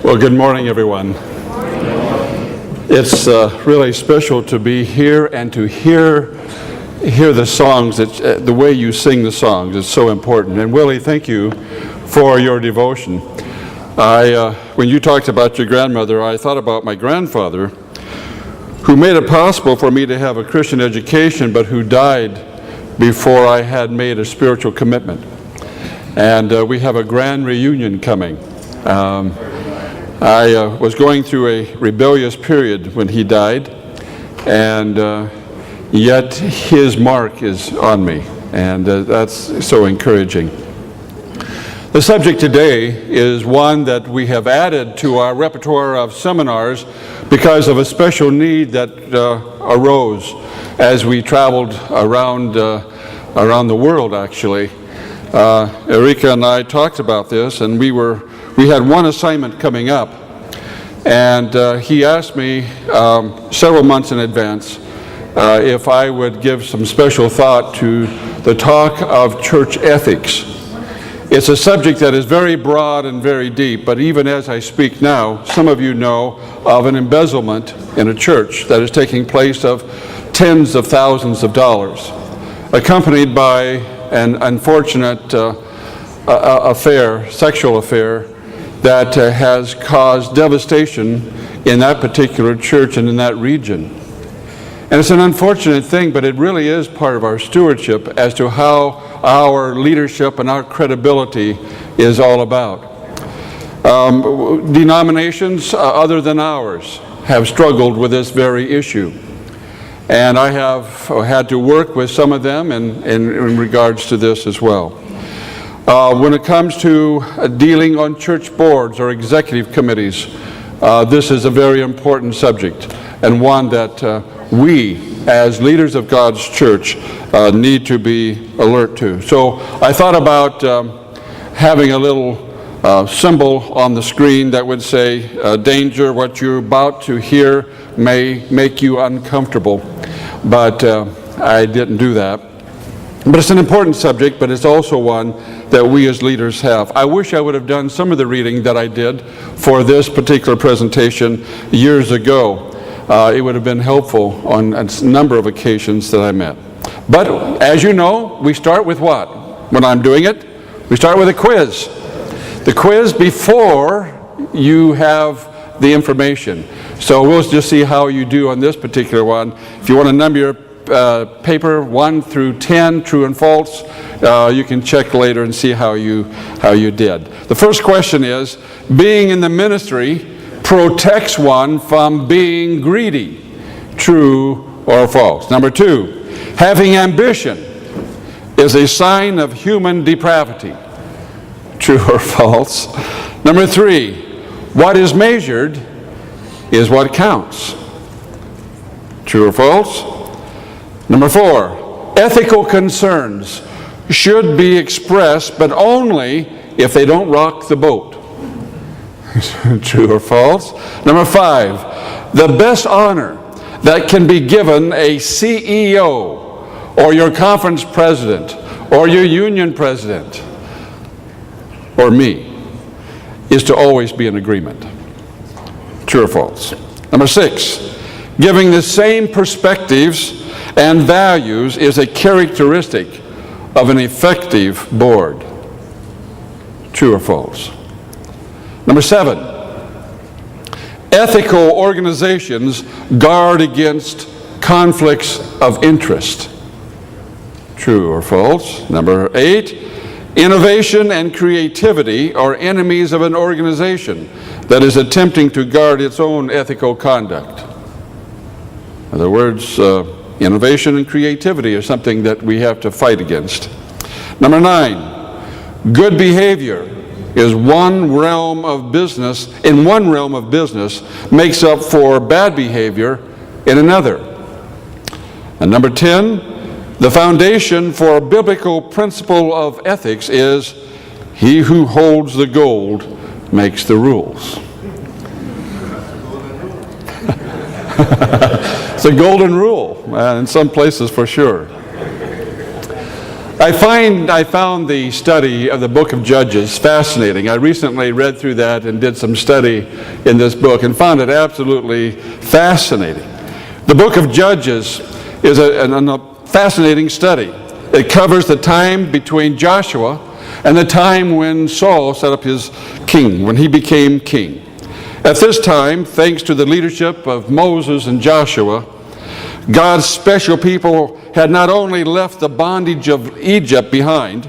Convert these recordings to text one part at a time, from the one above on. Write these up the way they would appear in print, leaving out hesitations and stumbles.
Well, good morning, everyone. It's really special to be here and to hear the songs, the way you sing the songs. It's so important. And Willie, thank you for your devotion. When you talked about your grandmother, I thought about my grandfather, who made it possible for me to have a Christian education, but who died before I had made a spiritual commitment. And we have a grand reunion coming. I was going through a rebellious period when he died, and yet his mark is on me, and that's so encouraging. The subject today is one that we have added to our repertoire of seminars because of a special need that arose as we traveled around the world, actually. Erika and I talked about this, and we had one assignment coming up, and he asked me several months in advance if I would give some special thought to the talk of church ethics. It's a subject that is very broad and very deep, but even as I speak now, some of you know of an embezzlement in a church that is taking place of tens of thousands of dollars, accompanied by an unfortunate sexual affair that has caused devastation in that particular church and in that region. And it's an unfortunate thing, but it really is part of our stewardship as to how our leadership and our credibility is all about. Denominations other than ours have struggled with this very issue. And I have had to work with some of them in regards to this as well. When it comes to dealing on church boards or executive committees, this is a very important subject and one that we, as leaders of God's church, need to be alert to. So I thought about having a little symbol on the screen that would say, danger, what you're about to hear may make you uncomfortable. But I didn't do that. But it's an important subject, but it's also one that we as leaders have. I wish I would have done some of the reading that I did for this particular presentation years ago. It would have been helpful on a number of occasions that I met. But as you know, we start with what? When I'm doing it, we start with a quiz. The quiz before you have the information. So we'll just see how you do on this particular one. If you want to number your paper 1 through 10, true and false, you can check later and see how you did. The first question is, being in the ministry protects one from being greedy. True or false? Number 2, having ambition is a sign of human depravity. True or false? Number 3, what is measured is what counts. True or false? Number 4, ethical concerns should be expressed, but only if they don't rock the boat. True or false? Number 5, the best honor that can be given a CEO or your conference president or your union president or me is to always be in agreement. True or false? Number 6, giving the same perspectives and values is a characteristic of an effective board. True or false? Number 7, ethical organizations guard against conflicts of interest. True or false? Number 8, innovation and creativity are enemies of an organization that is attempting to guard its own ethical conduct. In other words, innovation and creativity are something that we have to fight against. Number 9, good behavior is in one realm of business makes up for bad behavior in another. And number 10, the foundation for a biblical principle of ethics is he who holds the gold makes the rules. It's a golden rule, in some places for sure. I found the study of the book of Judges fascinating. I recently read through that and did some study in this book and found it absolutely fascinating. The book of Judges is a fascinating study. It covers the time between Joshua and the time when Saul set up his king, when he became king. At this time, thanks to the leadership of Moses and Joshua, God's special people had not only left the bondage of Egypt behind,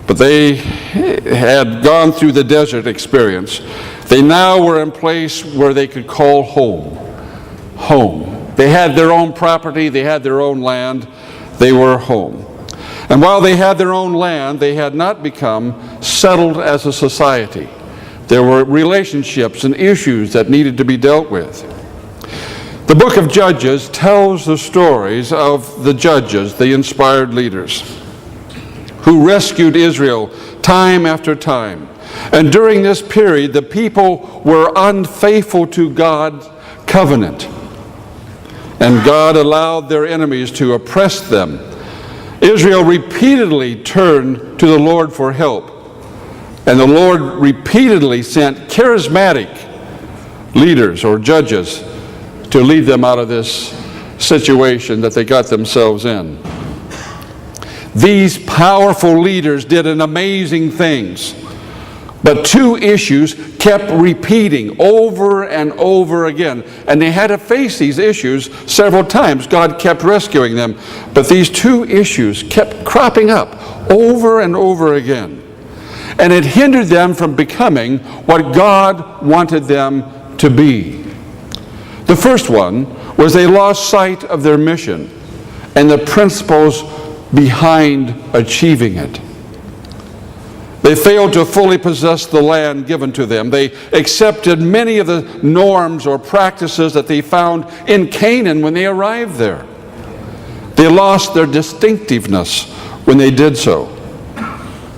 but they had gone through the desert experience. They now were in a place where they could call home. Home. They had their own property, they had their own land, they were home. And while they had their own land, they had not become settled as a society. There were relationships and issues that needed to be dealt with. The book of Judges tells the stories of the judges, the inspired leaders, who rescued Israel time after time. And during this period, the people were unfaithful to God's covenant. And God allowed their enemies to oppress them. Israel repeatedly turned to the Lord for help. And the Lord repeatedly sent charismatic leaders or judges to lead them out of this situation that they got themselves in. These powerful leaders did an amazing things, but two issues kept repeating over and over again, and they had to face these issues several times. God kept rescuing them, but these two issues kept cropping up over and over again, and it hindered them from becoming what God wanted them to be. The first one was they lost sight of their mission and the principles behind achieving it. They failed to fully possess the land given to them. They accepted many of the norms or practices that they found in Canaan when they arrived there. They lost their distinctiveness when they did so.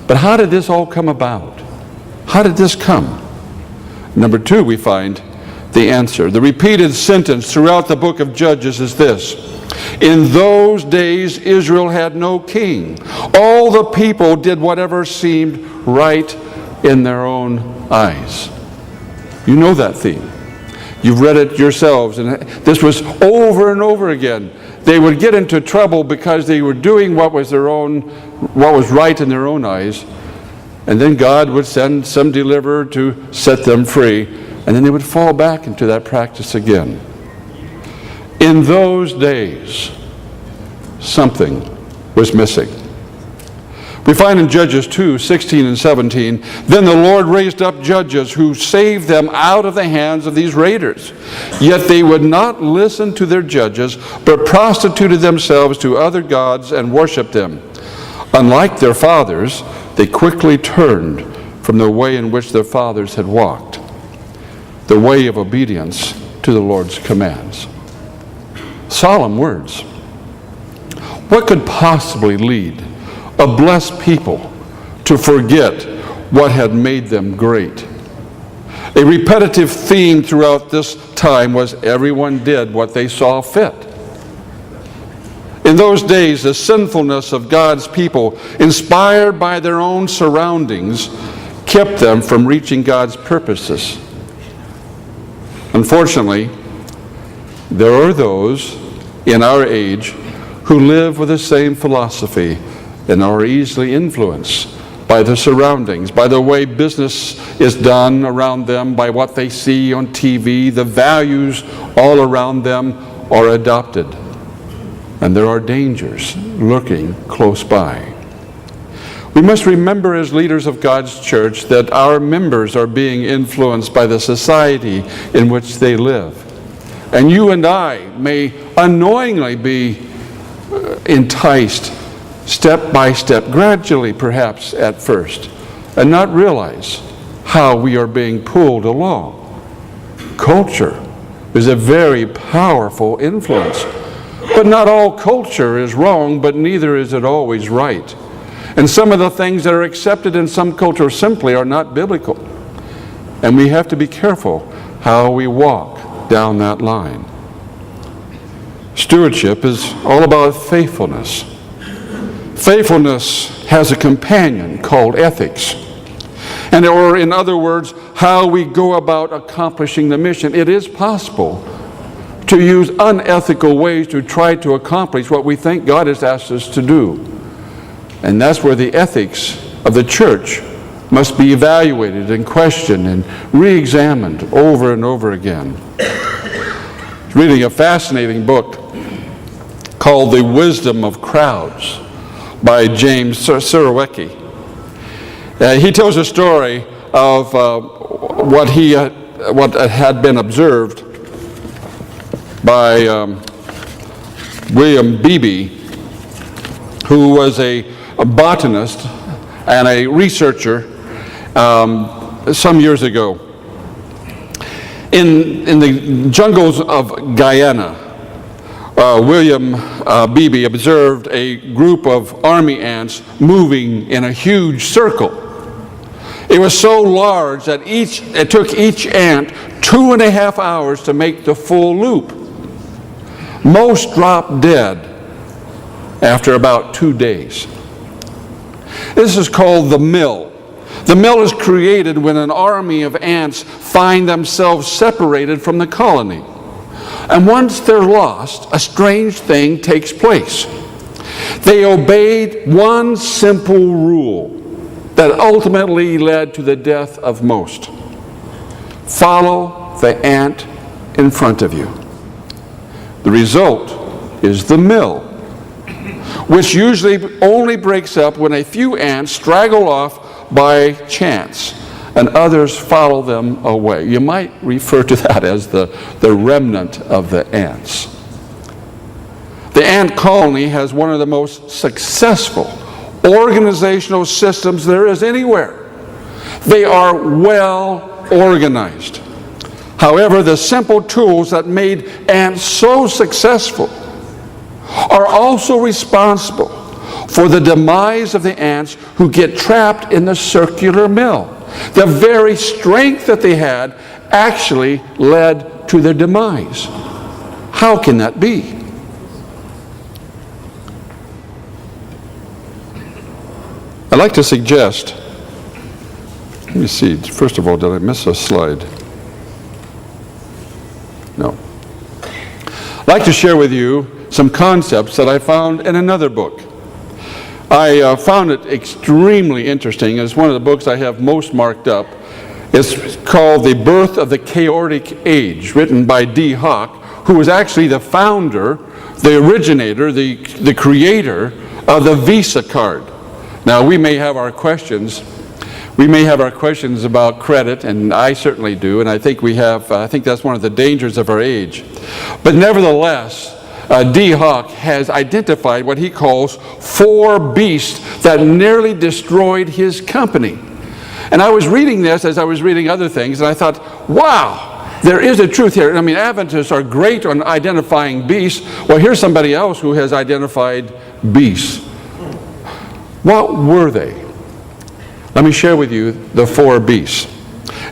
But how did this all come about? How did this come? Number two, we find the answer. The repeated sentence throughout the book of Judges is this: in those days Israel had no king. All the people did whatever seemed right in their own eyes. You know that theme. You've read it yourselves, and this was over and over again. They would get into trouble because they were doing what was right in their own eyes, and then God would send some deliverer to set them free. And then they would fall back into that practice again. In those days, something was missing. We find in Judges 2:16 and 17, then the Lord raised up judges who saved them out of the hands of these raiders. Yet they would not listen to their judges, but prostituted themselves to other gods and worshiped them. Unlike their fathers, they quickly turned from the way in which their fathers had walked, the way of obedience to the Lord's commands. Solemn words. What could possibly lead a blessed people to forget what had made them great? A repetitive theme throughout this time was everyone did what they saw fit. In those days, the sinfulness of God's people, inspired by their own surroundings, kept them from reaching God's purposes. Unfortunately, there are those in our age who live with the same philosophy and are easily influenced by the surroundings, by the way business is done around them, by what they see on TV. The values all around them are adopted, and there are dangers lurking close by. We must remember as leaders of God's church that our members are being influenced by the society in which they live. And you and I may unknowingly be enticed step by step, gradually perhaps at first, and not realize how we are being pulled along. Culture is a very powerful influence. But not all culture is wrong, but neither is it always right. And some of the things that are accepted in some culture simply are not biblical. And we have to be careful how we walk down that line. Stewardship is all about faithfulness. Faithfulness has a companion called ethics. Or in other words, how we go about accomplishing the mission. It is possible to use unethical ways to try to accomplish what we think God has asked us to do. And that's where the ethics of the church must be evaluated and questioned and re-examined over and over again. Reading a fascinating book called The Wisdom of Crowds by James Surowiecki. He tells a story of what had been observed by William Beebe, who was a botanist and a researcher some years ago. In the jungles of Guyana, William Beebe observed a group of army ants moving in a huge circle. It was so large that it took each ant 2.5 hours to make the full loop. Most dropped dead after about 2 days. This is called the mill. The mill is created when an army of ants find themselves separated from the colony. And once they're lost, a strange thing takes place. They obeyed one simple rule that ultimately led to the death of most. Follow the ant in front of you. The result is the mill, which usually only breaks up when a few ants straggle off by chance and others follow them away. You might refer to that as the remnant of the ants. The ant colony has one of the most successful organizational systems there is anywhere. They are well organized. However, the simple tools that made ants so successful are also responsible for the demise of the ants who get trapped in the circular mill. The very strength that they had actually led to their demise. How can that be? I'd like to suggest, let me see, first of all, did I miss a slide? No. I'd like to share with you some concepts that I found in another book. I found it extremely interesting. It's one of the books I have most marked up. It's called The Birth of the Chaotic Age, written by D. Hawk, who was actually the founder, the originator, the creator of the Visa card. Now, we may have our questions. We may have our questions about credit, and I certainly do, and I think I think that's one of the dangers of our age. But nevertheless, D. Hawk has identified what he calls 4 beasts that nearly destroyed his company. And I was reading this as I was reading other things, and I thought, wow, there is a truth here. I mean, Adventists are great on identifying beasts. Well, here's somebody else who has identified beasts. What were they? Let me share with you the 4 beasts.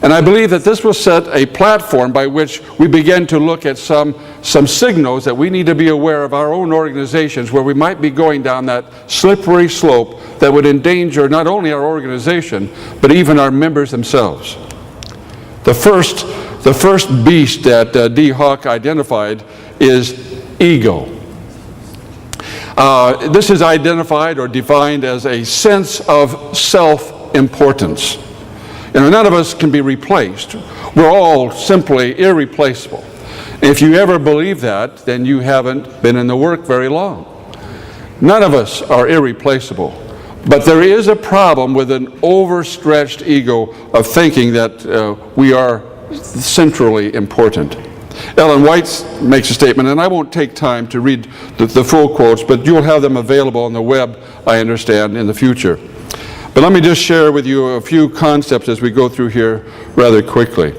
And I believe that this will set a platform by which we begin to look at some signals that we need to be aware of our own organizations where we might be going down that slippery slope that would endanger not only our organization, but even our members themselves. The first beast that D. Hawk identified is ego. This is identified or defined as a sense of self-importance. You know, none of us can be replaced. We're all simply irreplaceable. If you ever believe that, then you haven't been in the work very long. None of us are irreplaceable. But there is a problem with an overstretched ego of thinking that we are centrally important. Ellen White makes a statement, and I won't take time to read the full quotes, but you'll have them available on the web, I understand, in the future. But let me just share with you a few concepts as we go through here rather quickly.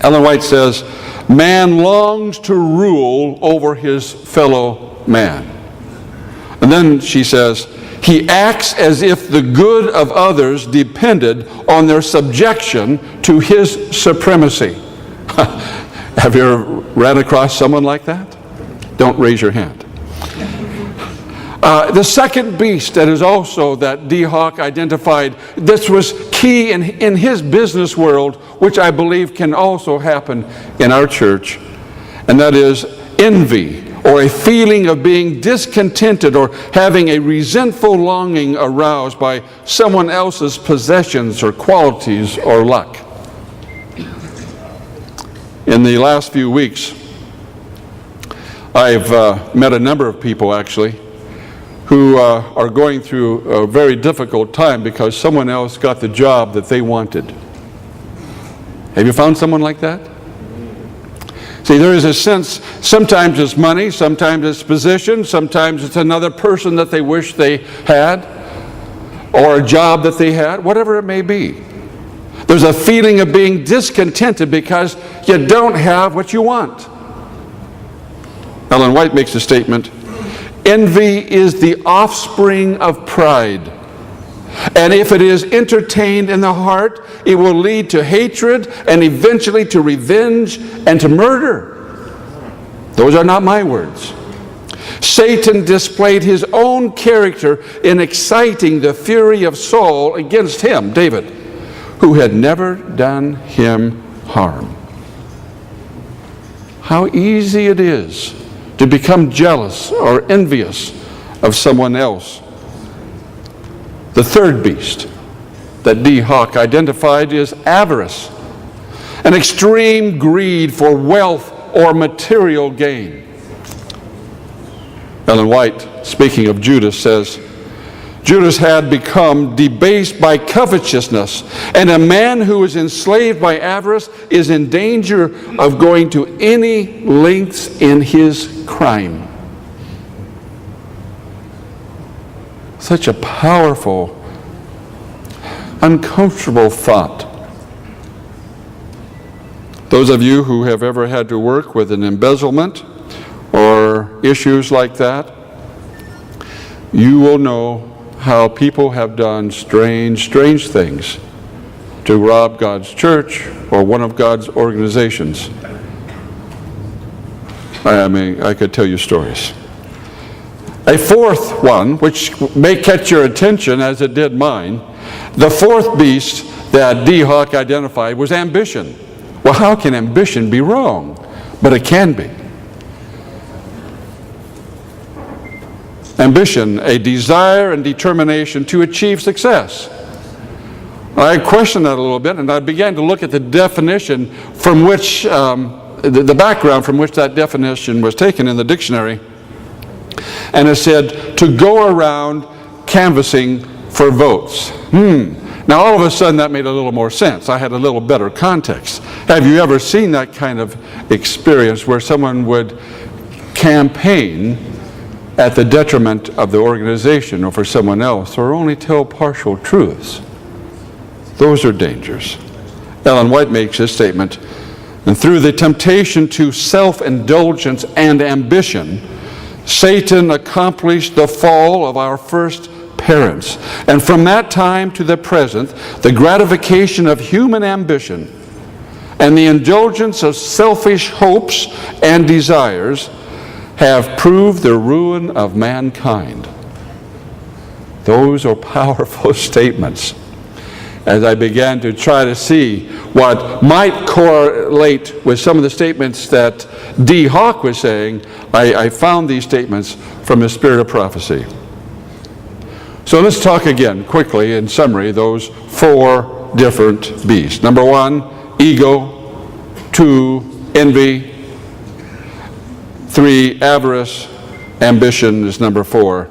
Ellen White says, man longs to rule over his fellow man. And then she says, he acts as if the good of others depended on their subjection to his supremacy. Have you ever ran across someone like that? Don't raise your hand. The second beast that is also that D. Hawk identified, this was key in his business world, which I believe can also happen in our church, and that is envy, or a feeling of being discontented or having a resentful longing aroused by someone else's possessions or qualities or luck. In the last few weeks, I've met a number of people actually who are going through a very difficult time because someone else got the job that they wanted. Have you found someone like that? See, there is a sense, sometimes it's money, sometimes it's position, sometimes it's another person that they wish they had, or a job that they had, whatever it may be. There's a feeling of being discontented because you don't have what you want. Ellen White makes a statement, envy is the offspring of pride. And if it is entertained in the heart, it will lead to hatred and eventually to revenge and to murder. Those are not my words. Satan displayed his own character in exciting the fury of Saul against him, David, who had never done him harm. How easy it is to become jealous or envious of someone else. The third beast that D. Hawk identified is avarice, an extreme greed for wealth or material gain. Ellen White, speaking of Judas, says, Judas had become debased by covetousness, and a man who is enslaved by avarice is in danger of going to any lengths in his crime. Such a powerful, uncomfortable thought. Those of you who have ever had to work with an embezzlement or issues like that, you will know how people have done strange things to rob God's church or one of God's organizations. I mean, I could tell you stories. A fourth one, which may catch your attention as it did mine, the fourth beast that D. Hawk identified was ambition. Well, how can ambition be wrong? But it can be. Ambition, a desire and determination to achieve success. I questioned that a little bit, and I began to look at the definition from which, the background from which that definition was taken in the dictionary. And it said, to go around canvassing for votes. Now all of a sudden that made a little more sense. I had a little better context. Have you ever seen that kind of experience where someone would campaign at the detriment of the organization or for someone else, or only tell partial truths? Those are dangers. Ellen White makes this statement, and through the temptation to self-indulgence and ambition, Satan accomplished the fall of our first parents. And from that time to the present, the gratification of human ambition and the indulgence of selfish hopes and desires have proved the ruin of mankind. Those are powerful statements. As I began to try to see what might correlate with some of the statements that D. Hawk was saying, I found these statements from the spirit of prophecy. So let's talk again, quickly, in summary, those four different beasts. Number one, ego. 2, envy. 3, avarice. Ambition is number 4.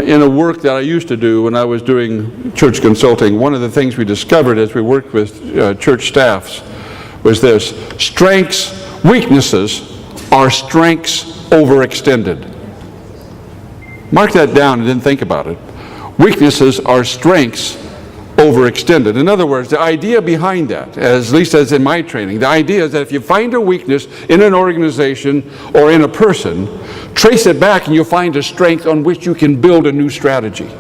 In a work that I used to do when I was doing church consulting, one of the things we discovered as we worked with church staffs was this: weaknesses are strengths overextended. Mark that down and then think about it. Weaknesses are strengths overextended. In other words, the idea behind that, at least as in my training, the idea is that if you find a weakness in an organization or in a person, trace it back and you'll find a strength on which you can build a new strategy.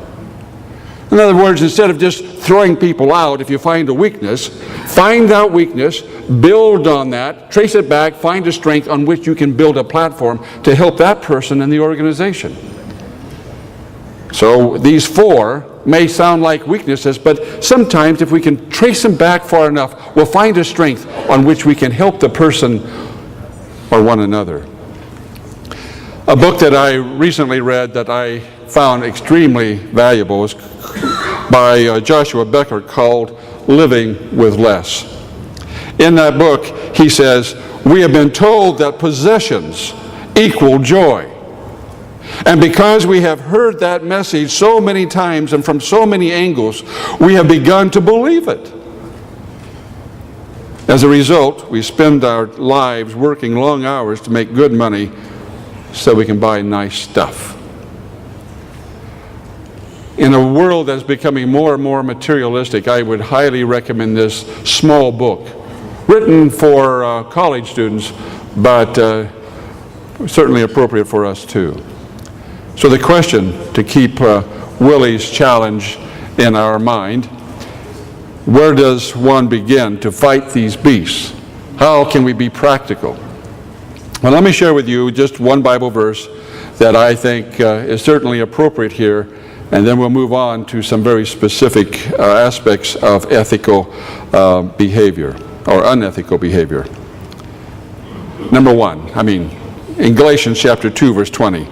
In other words, instead of just throwing people out if you find a weakness. Find that weakness, build on that, trace it back, find a strength on which you can build a platform to help that person in the organization. So these 4 may sound like weaknesses, but sometimes if we can trace them back far enough, we'll find a strength on which we can help the person or one another. A book that I recently read that I found extremely valuable is by Joshua Becker called Living with Less. In that book, he says, we have been told that possessions equal joy. And because we have heard that message so many times and from so many angles, we have begun to believe it. As a result, we spend our lives working long hours to make good money so we can buy nice stuff. In a world that's becoming more and more materialistic, I would highly recommend this small book, written for college students, but certainly appropriate for us too. So the question, to keep Willie's challenge in our mind, where does one begin to fight these beasts? How can we be practical? Well, let me share with you just one Bible verse that I think is certainly appropriate here, and then we'll move on to some very specific aspects of ethical behavior or unethical behavior. Number 1, in Galatians chapter 2, verse 20,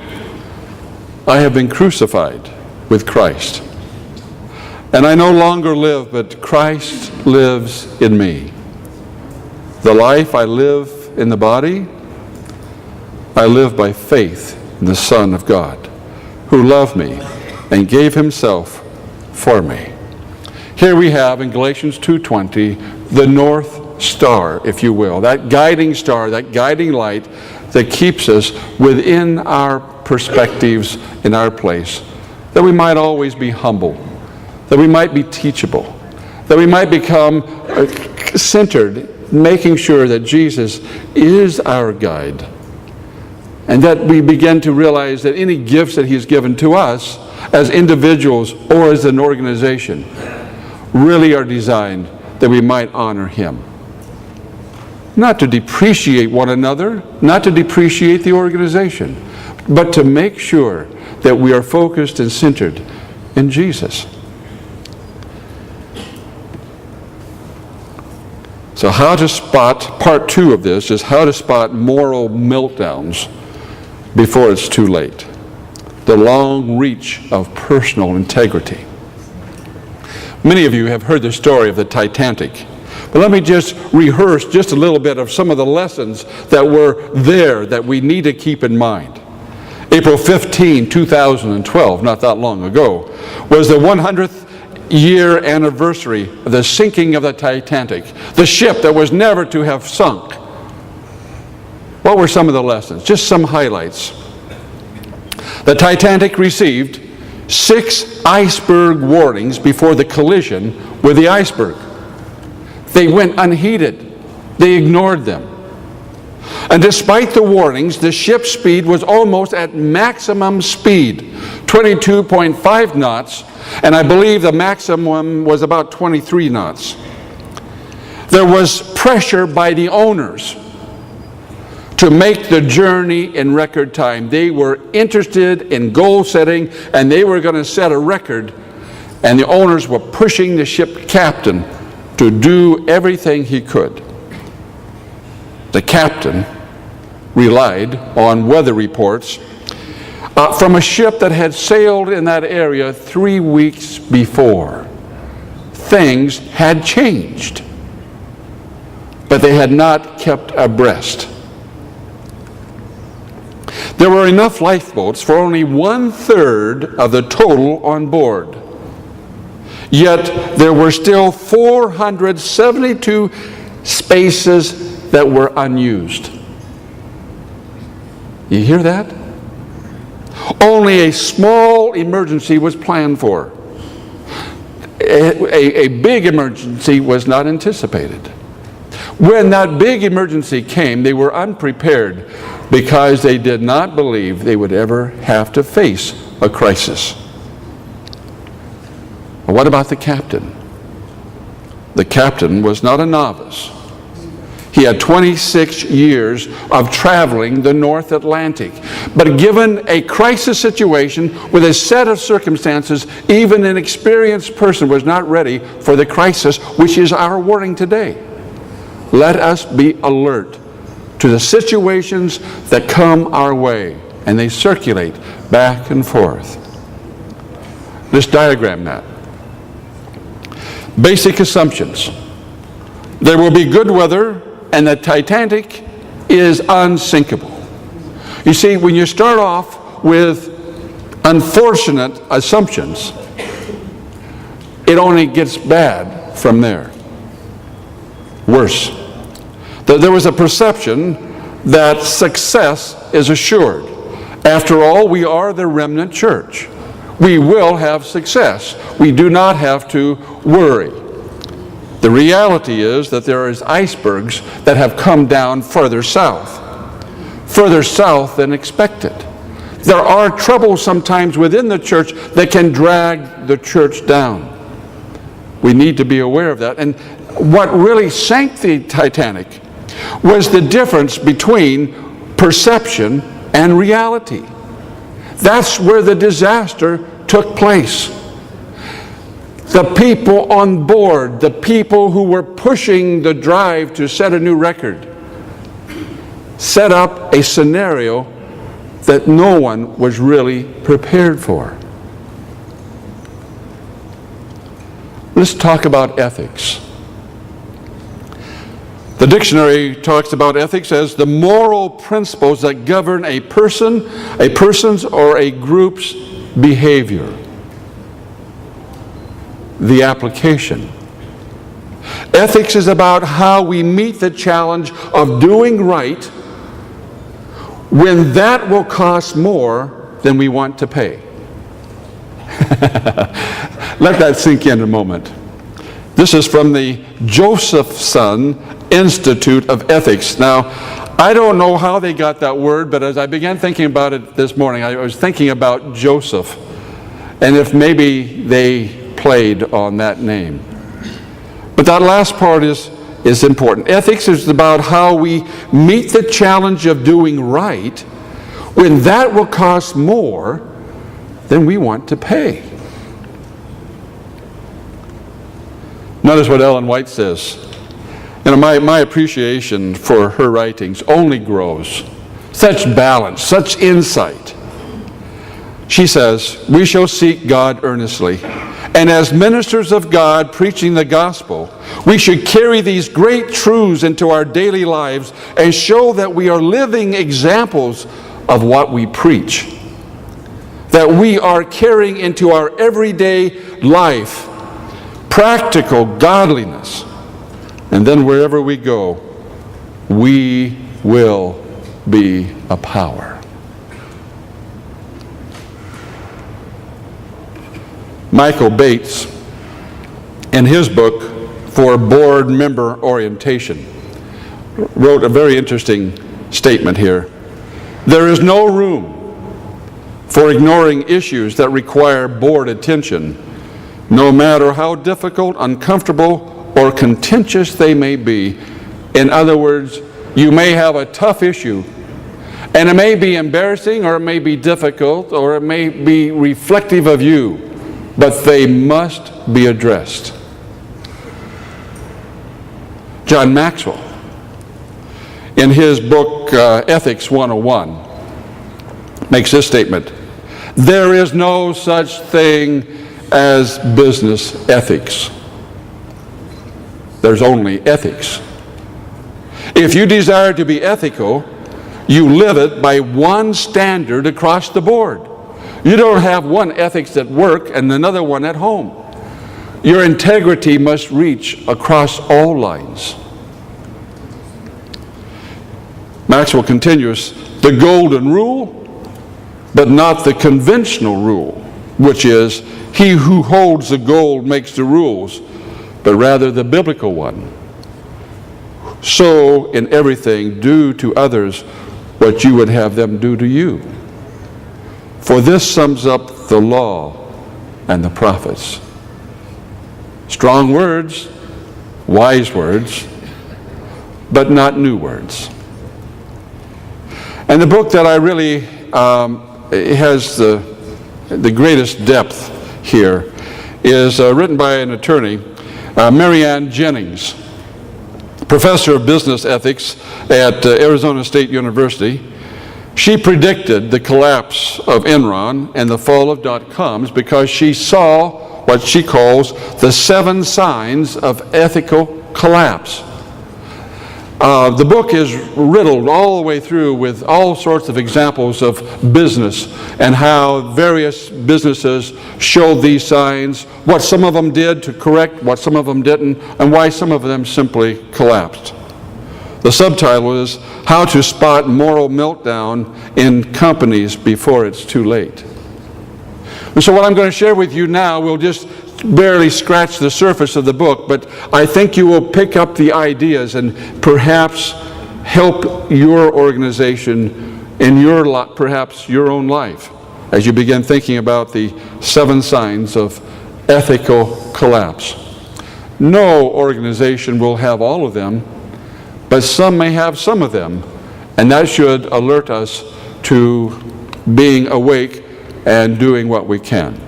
I have been crucified with Christ, and I no longer live, but Christ lives in me. The life I live in the body, I live by faith in the Son of God, who loved me and gave himself for me. Here we have in Galatians 2:20 the North Star, if you will, that guiding star, that guiding light that keeps us within our perspectives in our place, that we might always be humble, that we might be teachable, that we might become centered, making sure that Jesus is our guide, and that we begin to realize that any gifts that he's given to us as individuals or as an organization really are designed that we might honor him. Not to depreciate one another, not to depreciate the organization, but to make sure that we are focused and centered in Jesus. So how to spot, part 2 of this is how to spot moral meltdowns before it's too late. The long reach of personal integrity. Many of you have heard the story of the Titanic. But let me just rehearse just a little bit of some of the lessons that were there that we need to keep in mind. April 15, 2012, not that long ago, was the 100th year anniversary of the sinking of the Titanic, the ship that was never to have sunk. What were some of the lessons? Just some highlights. The Titanic received 6 iceberg warnings before the collision with the iceberg. They went unheeded. They ignored them. And despite the warnings, the ship's speed was almost at maximum speed, 22.5 knots, and I believe the maximum was about 23 knots. There was pressure by the owners to make the journey in record time. They were interested in goal setting, and they were going to set a record, and the owners were pushing the ship captain to do everything he could. The captain relied on weather reports from a ship that had sailed in that area 3 weeks before. Things had changed, but they had not kept abreast. There were enough lifeboats for only 1/3 of the total on board. Yet there were still 472 spaces that were unused. You hear that? Only a small emergency was planned for. A big emergency was not anticipated. When that big emergency came, they were unprepared because they did not believe they would ever have to face a crisis. What about the captain? the captain, was not a novice. He had 26 years of traveling the North Atlantic. But given a crisis situation with a set of circumstances, even an experienced person was not ready for the crisis, which is our warning today. Let us be alert to the situations that come our way, and they circulate back and forth. Let's diagram that. Basic assumptions. There will be good weather, and the Titanic is unsinkable. You see, when you start off with unfortunate assumptions, it only gets bad from there. Worse. There was a perception that success is assured. After all, we are the remnant church. We will have success. We do not have to worry. The reality is that there is icebergs that have come down further south than expected. There are troubles sometimes within the church that can drag the church down. We need to be aware of that. And what really sank the Titanic was the difference between perception and reality. That's where the disaster took place. The people on board, the people who were pushing the drive to set a new record, set up a scenario that no one was really prepared for. Let's talk about ethics. The dictionary talks about ethics as the moral principles that govern a person's or a group's behavior. The application. Ethics is about how we meet the challenge of doing right when that will cost more than we want to pay. Let that sink in a moment. This is from the Josephson Institute of Ethics. Now, I don't know how they got that word, but as I began thinking about it this morning, I was thinking about Joseph, and if maybe they played on that name. But that last part is important. Ethics is about how we meet the challenge of doing right when that will cost more than we want to pay. Notice what Ellen White says. You know, my appreciation for her writings only grows. Such balance, such insight. She says, we shall seek God earnestly. And as ministers of God preaching the gospel, we should carry these great truths into our daily lives and show that we are living examples of what we preach. That we are carrying into our everyday life practical godliness. And then wherever we go, we will be a power. Michael Bates, in his book for board member orientation, wrote a very interesting statement here. There is no room for ignoring issues that require board attention, no matter how difficult, uncomfortable, or contentious they may be. In other words, you may have a tough issue, and it may be embarrassing, or it may be difficult, or it may be reflective of you, but they must be addressed. John Maxwell, in his book Ethics 101, makes this statement: there is no such thing as business ethics. There's only ethics. If you desire to be ethical, you live it by one standard across the board. You don't have one ethics at work and another one at home. Your integrity must reach across all lines. Maxwell continues, the golden rule, but not the conventional rule, which is, he who holds the gold makes the rules, but rather the biblical one. So, in everything, do to others what you would have them do to you. For this sums up the law and the prophets. Strong words, wise words, but not new words. And the book that I really has the greatest depth here is written by an attorney, Marianne Jennings, professor of business ethics at Arizona State University. She predicted the collapse of Enron and the fall of dot-coms because she saw what she calls the 7 signs of ethical collapse. The book is riddled all the way through with all sorts of examples of business and how various businesses showed these signs, what some of them did to correct, what some of them didn't, and why some of them simply collapsed. The subtitle is How to Spot Moral Meltdown in Companies Before It's Too Late. And so what I'm going to share with you now will just barely scratch the surface of the book, but I think you will pick up the ideas and perhaps help your organization in your perhaps your own life as you begin thinking about the 7 signs of ethical collapse. No organization will have all of them, but some may have some of them, and that should alert us to being awake and doing what we can.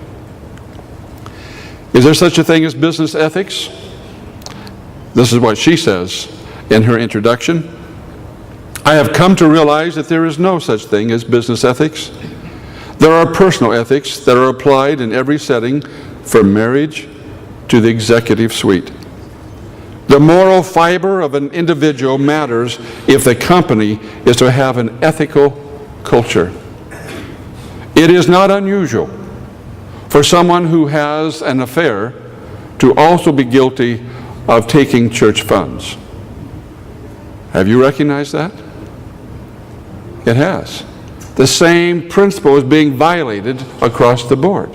Is there such a thing as business ethics? This is what she says in her introduction. I have come to realize that there is no such thing as business ethics. There are personal ethics that are applied in every setting, from marriage to the executive suite. The moral fiber of an individual matters if the company is to have an ethical culture. It is not unusual for someone who has an affair to also be guilty of taking church funds. Have you recognized that? It has. The same principle is being violated across the board.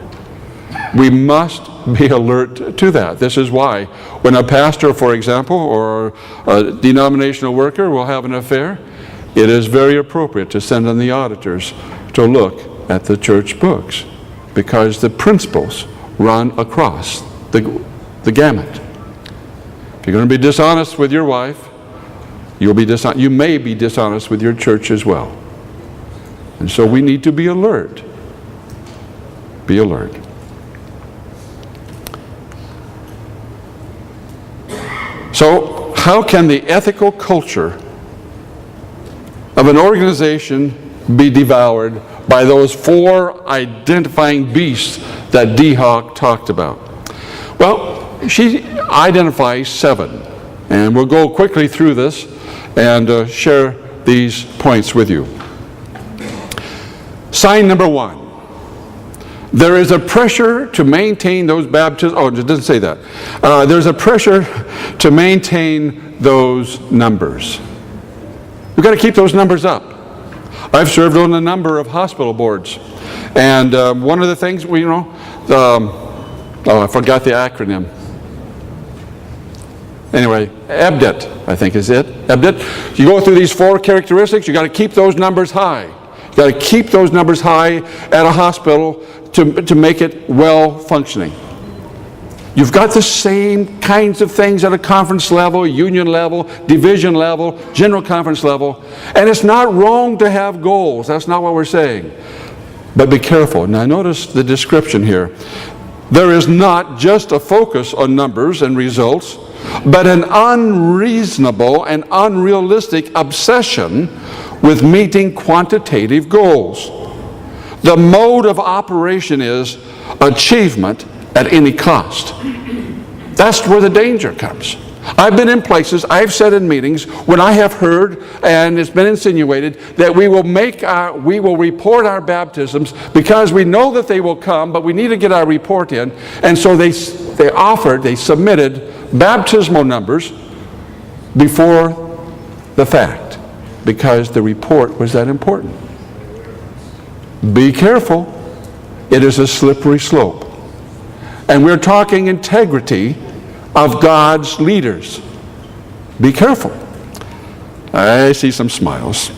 We must be alert to that. This is why when a pastor, for example, or a denominational worker will have an affair, it is very appropriate to send in the auditors to look at the church books, because the principles run across the gamut. If you're going to be dishonest with your wife, you may be dishonest with your church as well. And so we need to be alert. Be alert. So, how can the ethical culture of an organization be devoured by those 4 identifying beasts that D. Hawk talked about? Well, she identifies 7, and we'll go quickly through this and share these points with you. Sign number 1. There is a pressure to maintain those baptisms. Oh, it doesn't say that. There's a pressure to maintain those numbers. We've got to keep those numbers up. I've served on a number of hospital boards, and one of the things I forgot the acronym. Anyway, EBDIT, I think is it. EBDIT. You go through these 4 characteristics. You got to keep those numbers high. You got to keep those numbers high at a hospital to make it well functioning. You've got the same kinds of things at a conference level, union level, division level, general conference level. And it's not wrong to have goals. That's not what we're saying. But be careful. Now notice the description here. There is not just a focus on numbers and results, but an unreasonable and unrealistic obsession with meeting quantitative goals. The mode of operation is achievement at any cost. That's where the danger comes. I've been in places, I've said in meetings, when I have heard, and it's been insinuated, that we will report our baptisms because we know that they will come, but we need to get our report in. And so they submitted baptismal numbers before the fact, because the report was that important. Be careful. It is a slippery slope. And we're talking integrity of God's leaders. Be careful. I see some smiles.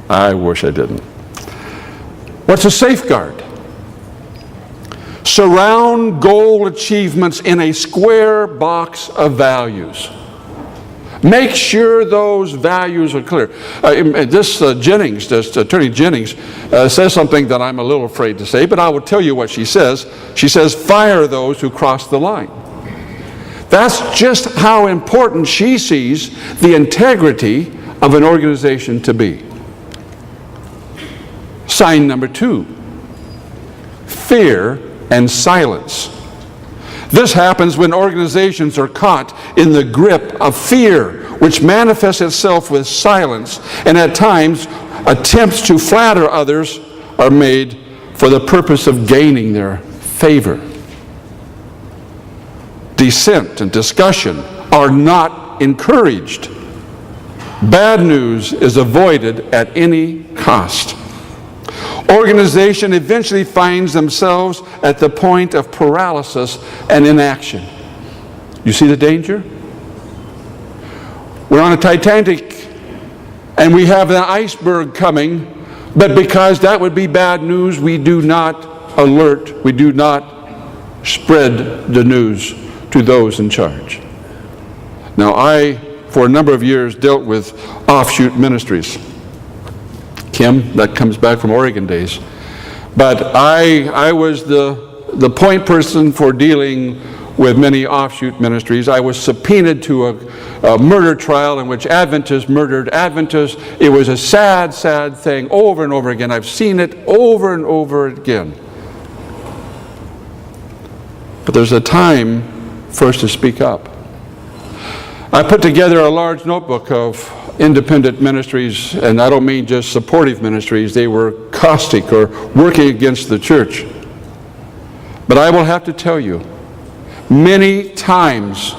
I wish I didn't. What's a safeguard? Surround goal achievements in a square box of values. Make sure those values are clear. Attorney Jennings says something that I'm a little afraid to say, but I will tell you what she says. She says, fire those who cross the line. That's just how important she sees the integrity of an organization to be. Sign number 2, fear and silence. This happens when organizations are caught in the grip of fear, which manifests itself with silence, and at times attempts to flatter others are made for the purpose of gaining their favor. Dissent and discussion are not encouraged. Bad news is avoided at any cost. Organization eventually finds themselves at the point of paralysis and inaction. You see the danger? We're on a Titanic and we have an iceberg coming, but because that would be bad news, we do not alert, we do not spread the news to those in charge. Now, I, for a number of years, dealt with offshoot ministries. Kim, that comes back from Oregon days. But I was the point person for dealing with many offshoot ministries. I was subpoenaed to a murder trial in which Adventists murdered Adventists. It was a sad, sad thing over and over again. I've seen it over and over again. But there's a time for us to speak up. I put together a large notebook of independent ministries, and I don't mean just supportive ministries. They were caustic or working against the church. But I will have to tell you, many times,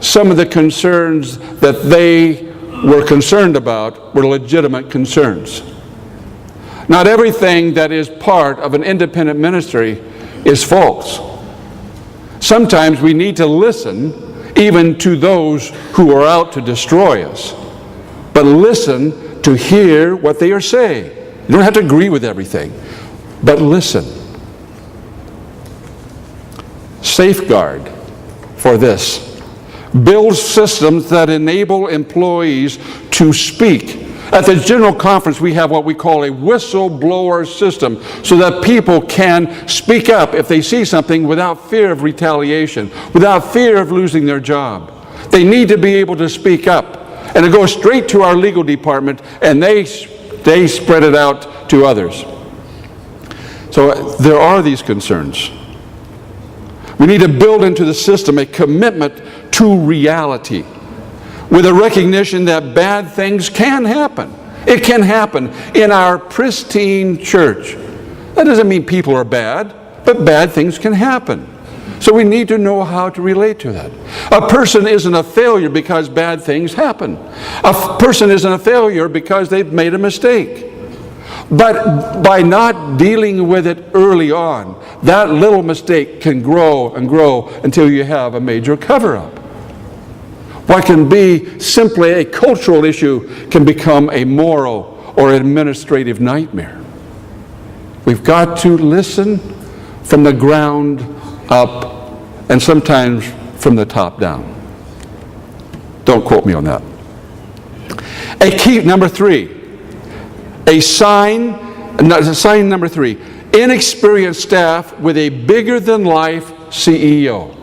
some of the concerns that they were concerned about were legitimate concerns. Not everything that is part of an independent ministry is false. Sometimes we need to listen even to those who are out to destroy us, but listen to hear what they are saying. You don't have to agree with everything, but listen. Safeguard for this. Build systems that enable employees to speak. At the General Conference, we have what we call a whistleblower system so that people can speak up if they see something without fear of retaliation, without fear of losing their job. They need to be able to speak up. And it goes straight to our legal department, and they spread it out to others. So there are these concerns. We need to build into the system a commitment to reality, with a recognition that bad things can happen. It can happen in our pristine church. That doesn't mean people are bad, but bad things can happen. So we need to know how to relate to that. A person isn't a failure because bad things happen. A person isn't a failure because they've made a mistake. But by not dealing with it early on, that little mistake can grow and grow until you have a major cover-up. What can be simply a cultural issue can become a moral or administrative nightmare. We've got to listen from the ground up and sometimes from the top down. Don't quote me on that. A key, number 3, sign number 3, inexperienced staff with a bigger-than-life CEO.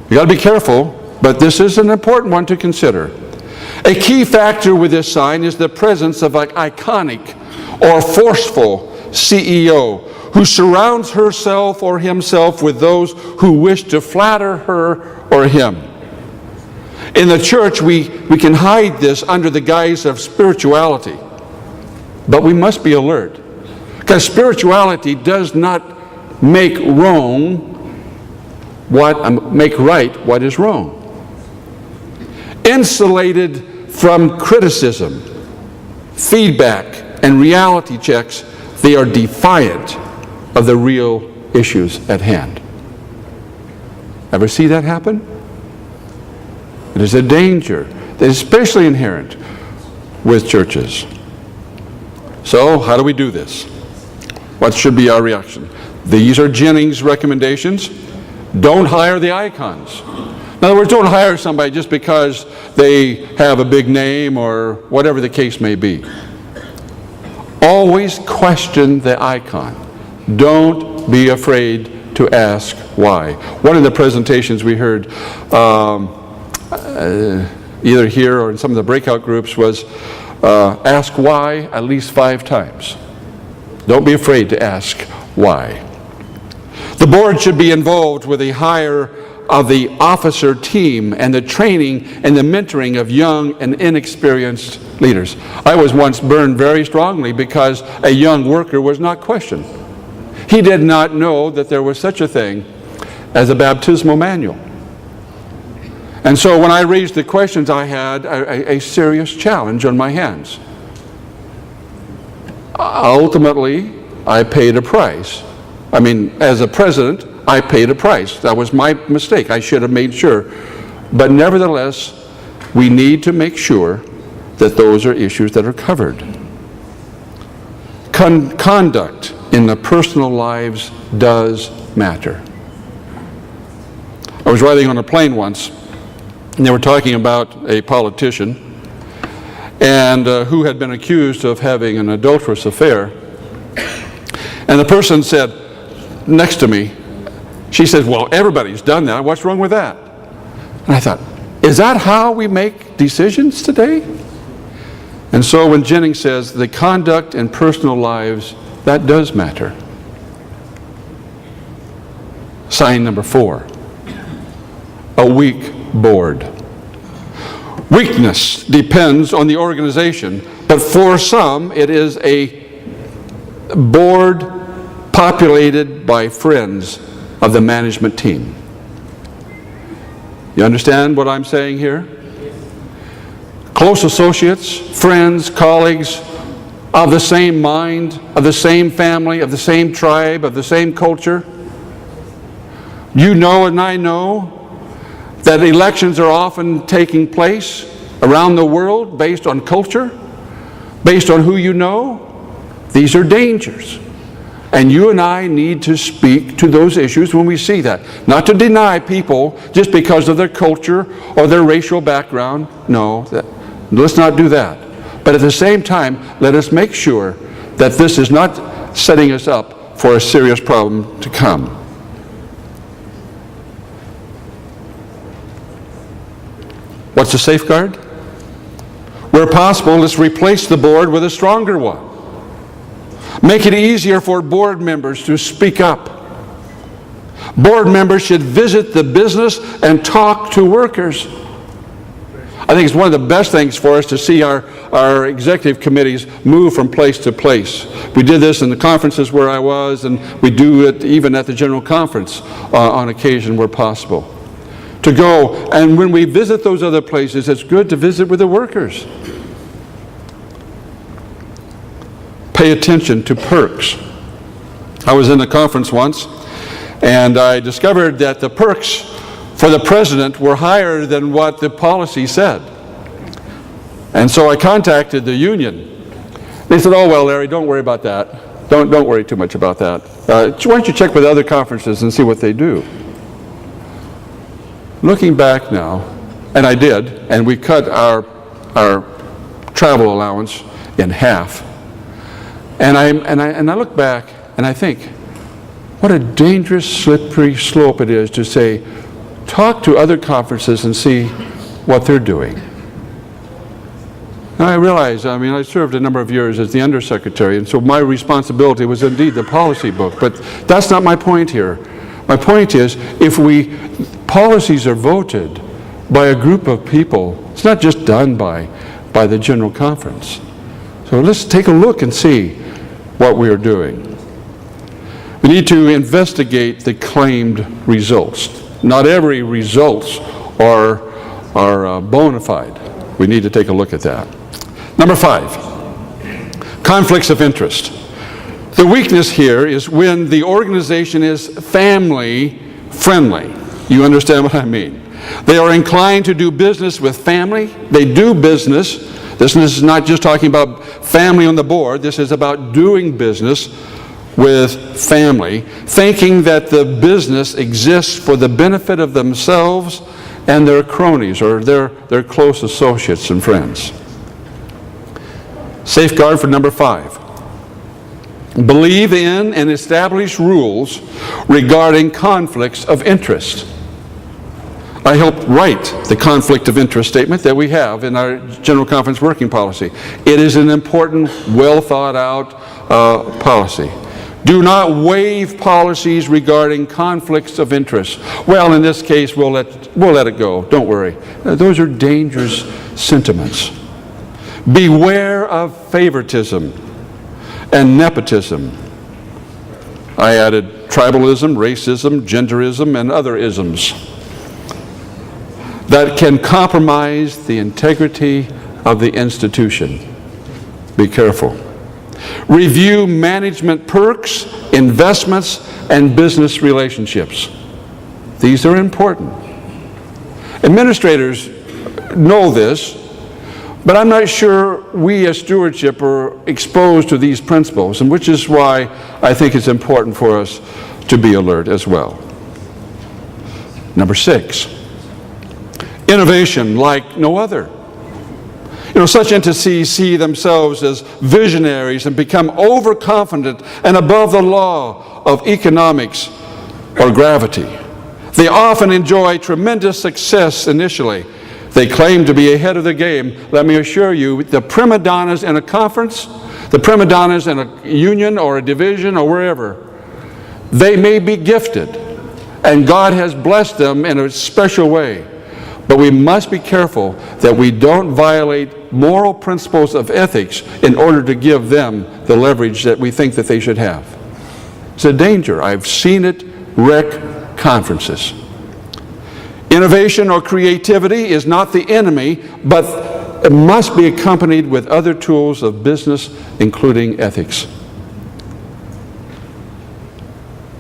You got to be careful. But this is an important one to consider. A key factor with this sign is the presence of an iconic or forceful CEO who surrounds herself or himself with those who wish to flatter her or him. In the church, we can hide this under the guise of spirituality. But we must be alert, because spirituality does not make right what is wrong. Insulated from criticism, feedback, and reality checks, they are defiant of the real issues at hand. Ever see that happen? It is a danger that is especially inherent with churches. So, how do we do this? What should be our reaction? These are Jennings' recommendations. Don't hire the icons. In other words, don't hire somebody just because they have a big name or whatever the case may be. Always question the icon. Don't be afraid to ask why. One of the presentations we heard either here or in some of the breakout groups was ask why at least 5 times. Don't be afraid to ask why. The board should be involved with the hire of the officer team and the training and the mentoring of young and inexperienced leaders. I was once burned very strongly because a young worker was not questioned. He did not know that there was such a thing as a baptismal manual. And so when I raised the questions, I had a serious challenge on my hands. Ultimately, I paid a price. I mean, as a president, I paid a price. That was my mistake. I should have made sure. But nevertheless, we need to make sure that those are issues that are covered. Conduct in the personal lives does matter. I was riding on a plane once, and they were talking about a politician and who had been accused of having an adulterous affair. And the person said next to me, she said, well, everybody's done that. What's wrong with that? And I thought, is that how we make decisions today? And so when Jennings says the conduct in personal lives, that does matter. Sign number 4, a weak board. Weakness depends on the organization, but for some it is a board populated by friends of the management team. You understand what I'm saying here? Close associates, friends, colleagues of the same mind, of the same family, of the same tribe, of the same culture. You know and I know that elections are often taking place around the world based on culture, based on who you know. These are dangers. And you and I need to speak to those issues when we see that. Not to deny people just because of their culture or their racial background. No, let's not do that. But at the same time, let us make sure that this is not setting us up for a serious problem to come. What's the safeguard? Where possible, let's replace the board with a stronger one. Make it easier for board members to speak up. Board members should visit the business and talk to workers. I think it's one of the best things for us to see our executive committees move from place to place. We did this in the conferences where I was, and we do it even at the general conference on occasion where possible. To go, and when we visit those other places, it's good to visit with the workers. Pay attention to perks. I was in a conference once, and I discovered that the perks for the president were higher than what the policy said. And so I contacted the union. They said, oh, well, Larry, don't worry about that. Don't worry too much about that. Why don't you check with other conferences and see what they do? Looking back now, and I did, and we cut our travel allowance in half. And I look back and I think, what a dangerous, slippery slope it is to say, talk to other conferences and see what they're doing. And I realize, I served a number of years as the undersecretary, and so my responsibility was indeed the policy book, but that's not my point here. My point is, if policies are voted by a group of people, it's not just done by the general conference. So let's take a look and see what we are doing. We need to investigate the claimed results. Not every results are bona fide. We need to take a look at that. Number 5, conflicts of interest. The weakness here is when the organization is family friendly. You understand what I mean? They are inclined to do business with family. They do business. This is not just talking about family on the board. This is about doing business with family, thinking that the business exists for the benefit of themselves and their cronies or their close associates and friends. Safeguard for number 5. Believe in and establish rules regarding conflicts of interest. I helped write the conflict of interest statement that we have in our General Conference working policy. It is an important, well thought out policy. Do not waive policies regarding conflicts of interest. Well, in this case, we'll let it go. Don't worry. Those are dangerous sentiments. Beware of favoritism and nepotism. I added tribalism, racism, genderism, and other isms that can compromise the integrity of the institution. Be careful. Review management perks, investments, and business relationships. These are important. Administrators know this, but I'm not sure we as stewardship are exposed to these principles, and which is why I think it's important for us to be alert as well. Number 6, innovation like no other. Such entities see themselves as visionaries and become overconfident and above the law of economics or gravity. They often enjoy tremendous success initially. They claim to be ahead of the game. Let me assure you, the prima donnas in a conference, the prima donnas in a union or a division or wherever, they may be gifted, and God has blessed them in a special way. But we must be careful that we don't violate moral principles of ethics in order to give them the leverage that we think that they should have. It's a danger. I've seen it wreck conferences. Innovation or creativity is not the enemy, but it must be accompanied with other tools of business, including ethics.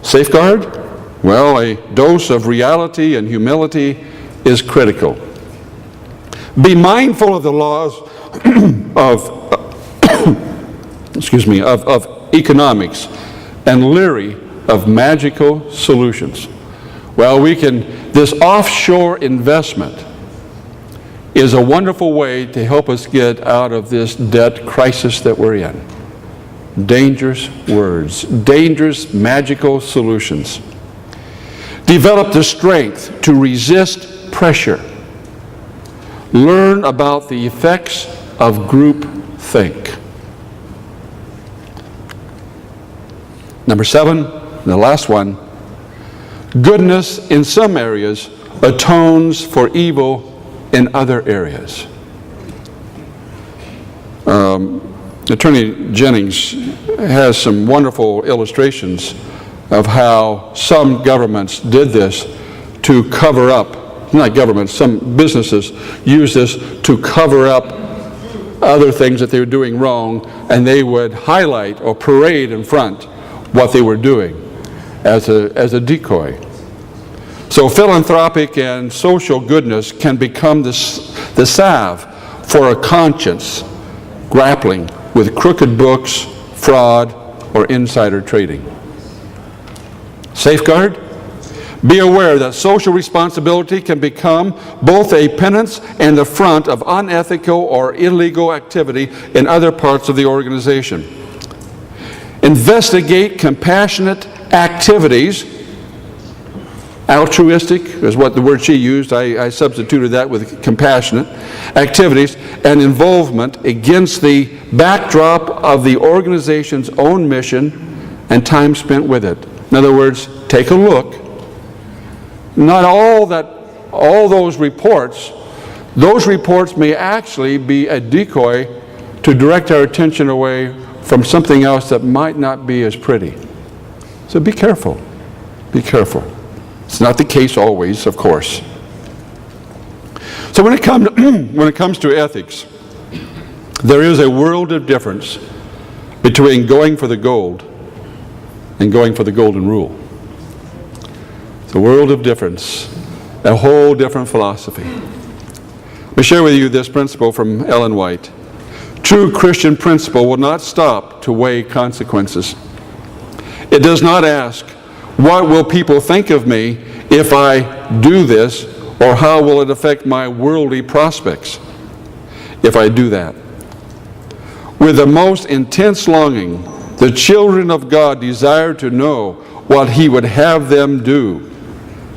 Safeguard? Well, a dose of reality and humility is critical. Be mindful of the laws of economics and leery of magical solutions. Well, this offshore investment is a wonderful way to help us get out of this debt crisis that we're in. Dangerous words, dangerous magical solutions. Develop the strength to resist pressure. Learn about the effects of group think. Number 7, the last one. Goodness in some areas atones for evil in other areas. Attorney Jennings has some wonderful illustrations of how some governments did this to cover up, not governments, some businesses use this to cover up other things that they were doing wrong, and they would highlight or parade in front what they were doing as a decoy. So philanthropic and social goodness can become the salve for a conscience grappling with crooked books, fraud, or insider trading. Safeguard? Be aware that social responsibility can become both a penance and the front of unethical or illegal activity in other parts of the organization. Investigate compassionate activities. Altruistic is what the word she used. I substituted that with compassionate activities and involvement against the backdrop of the organization's own mission and time spent with it. In other words, take a look. Not all those reports may actually be a decoy to direct our attention away from something else that might not be as pretty. So be careful. Be careful. It's not the case always, of course. So when it comes to ethics, there is a world of difference between going for the gold and going for the golden rule. It's a world of difference, a whole different philosophy. Let me share with you this principle from Ellen White. True Christian principle will not stop to weigh consequences. It does not ask, what will people think of me if I do this, or how will it affect my worldly prospects if I do that? With the most intense longing, the children of God desire to know what He would have them do,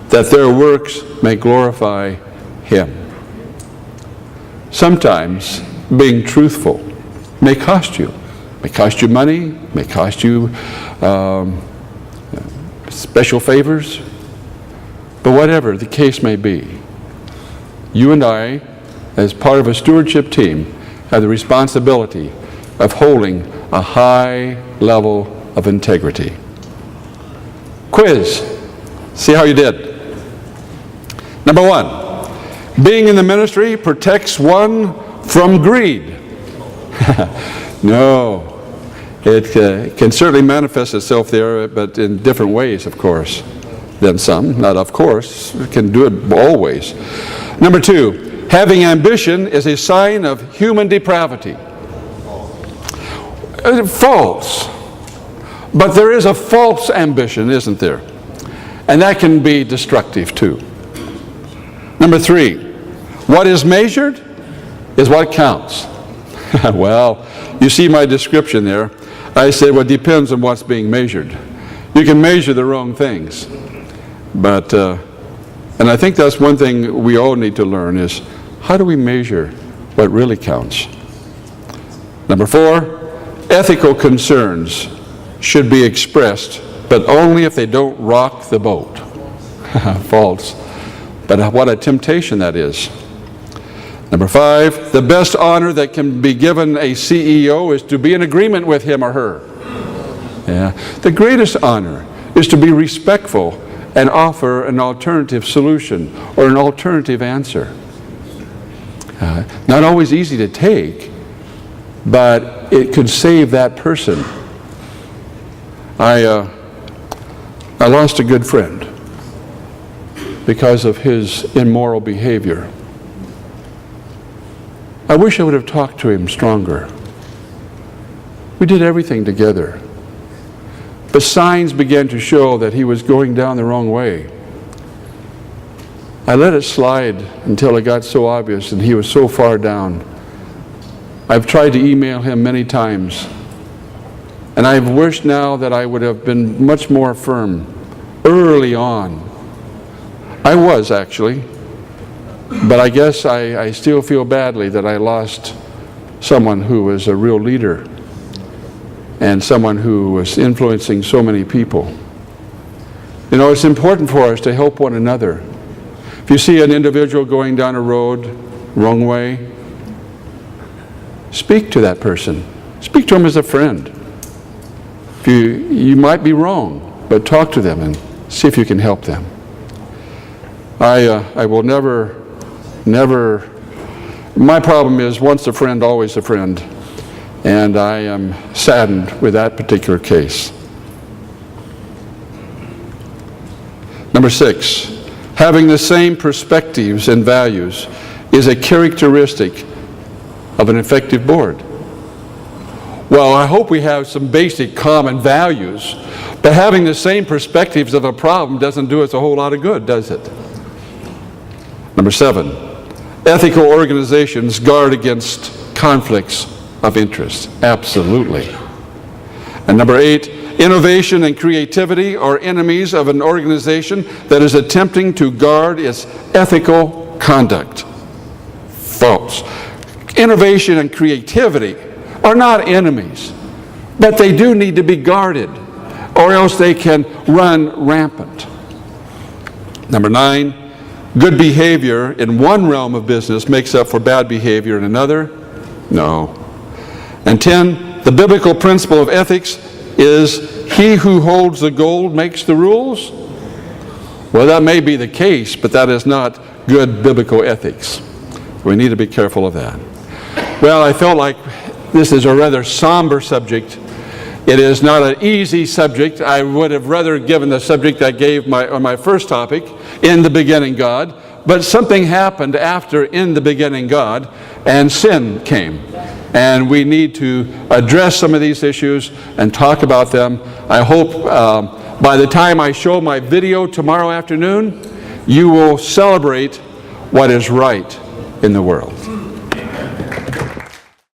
that their works may glorify Him. Sometimes being truthful may cost you. May cost you money, may cost you special favors, but whatever the case may be, you and I, as part of a stewardship team, have the responsibility of holding a high level of integrity. Quiz. See how you did. Number 1, being in the ministry protects one from greed. No. It can certainly manifest itself there, but in different ways, of course, than some. Not of course. It can do it always. Number 2, having ambition is a sign of human depravity. False. But there is a false ambition, isn't there? And that can be destructive too. Number 3, what is measured is what counts. Well, you see my description there. I said, well, it depends on what's being measured. You can measure the wrong things. But, and I think that's one thing we all need to learn is, how do we measure what really counts? Number 4, ethical concerns should be expressed, but only if they don't rock the boat. False. But what a temptation that is. Number 5, the best honor that can be given a CEO is to be in agreement with him or her. Yeah. The greatest honor is to be respectful and offer an alternative solution or an alternative answer. Not always easy to take, but it could save that person. I lost a good friend because of his immoral behavior. I wish I would have talked to him stronger. We did everything together. But signs began to show that he was going down the wrong way. I let it slide until it got so obvious and he was so far down. I've tried to email him many times. And I've wished now that I would have been much more firm early on. I was actually. But I guess I still feel badly that I lost someone who was a real leader and someone who was influencing so many people. You know, it's important for us to help one another. If you see an individual going down a road wrong way, speak to that person. Speak to them as a friend. If you might be wrong, but talk to them and see if you can help them. I will never, my problem is once a friend, always a friend. And I am saddened with that particular case. Number 6, having the same perspectives and values is a characteristic of an effective board. Well, I hope we have some basic common values, but having the same perspectives of a problem doesn't do us a whole lot of good, does it? Number 7, ethical organizations guard against conflicts of interest. Absolutely. And number 8, innovation and creativity are enemies of an organization that is attempting to guard its ethical conduct. False. Innovation and creativity are not enemies, but they do need to be guarded, or else they can run rampant. Number 9, good behavior in one realm of business makes up for bad behavior in another? No. And 10, the biblical principle of ethics is he who holds the gold makes the rules? Well, that may be the case, but that is not good biblical ethics. We need to be careful of that. Well, I felt like this is a rather somber subject. It is not an easy subject. I would have rather given the subject I gave on my first topic, in the beginning God, but something happened after in the beginning God, and sin came. and we need to address some of these issues and talk about them. I hope by the time I show my video tomorrow afternoon, you will celebrate what is right in the world.